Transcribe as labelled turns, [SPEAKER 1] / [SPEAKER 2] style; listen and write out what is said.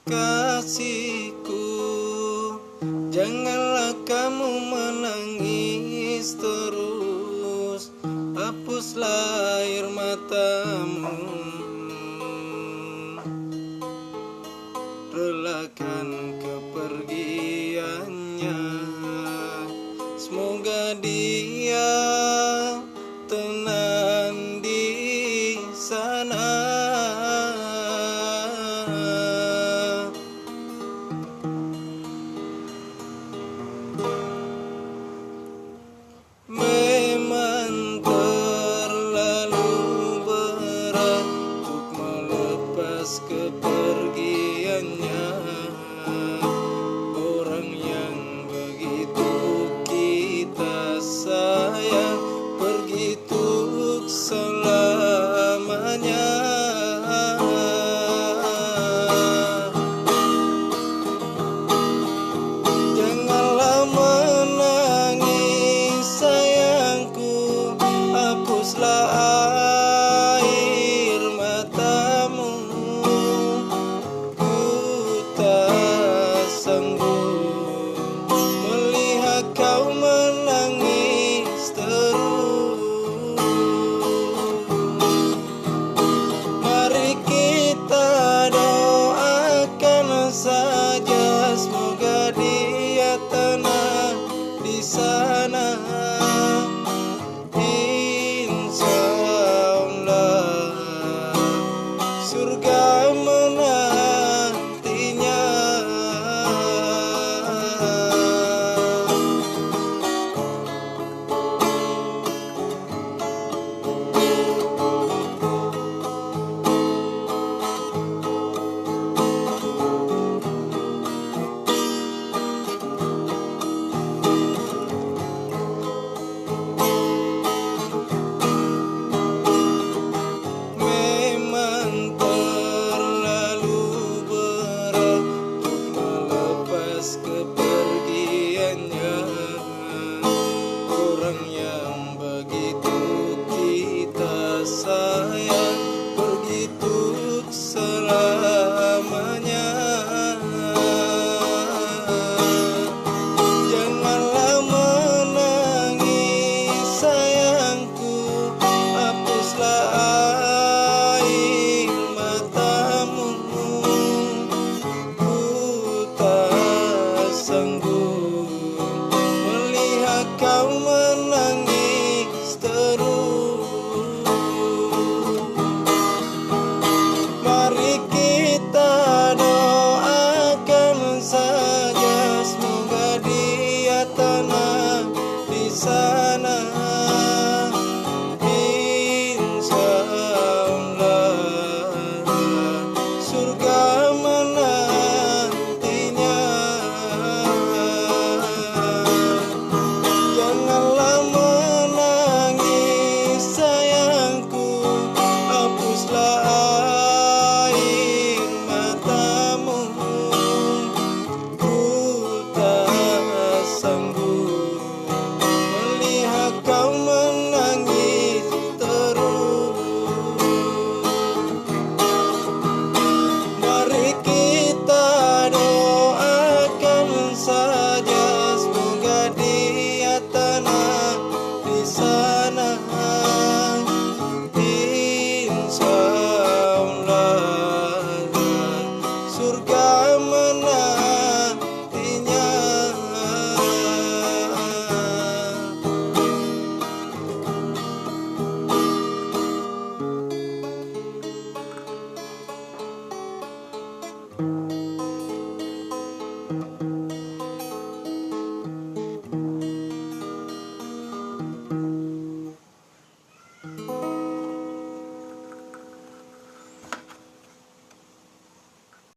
[SPEAKER 1] Kekasihku, janganlah kamu menangis terus, hapuslah air matamu, relakan kepergiannya. Semoga dia tenang di sana. Memang terlalu berat untuk melepas kepergiannya, orang yang begitu kita sayang pergi untuk selamanya. Janganlah menangis sayangku, hapuslah air matamu. Ku tak sanggup melihat kau menangis terus. Mari kita doakan saja, semoga dia tenang di sana. Insya Allah surga menantinya. Memang terlalu berat untuk melepas kepergiannya, orang yang begitu kita sayang pergi untuk selamanya. Janganlah menangis sayangku, hapuslah air matamu. Ku tak sanggup melihat kau menangis terus. Mari kita doakan saja, semoga dia tenang di sana. Insya Allah surga menantinya. Janganlah menangis sayangku, hapuslah air matamu. Ku tak sanggup melihat kau menangis terus. Mari kita doakan saja, semoga dia tenang di sana. Insya Allah surga menantinya.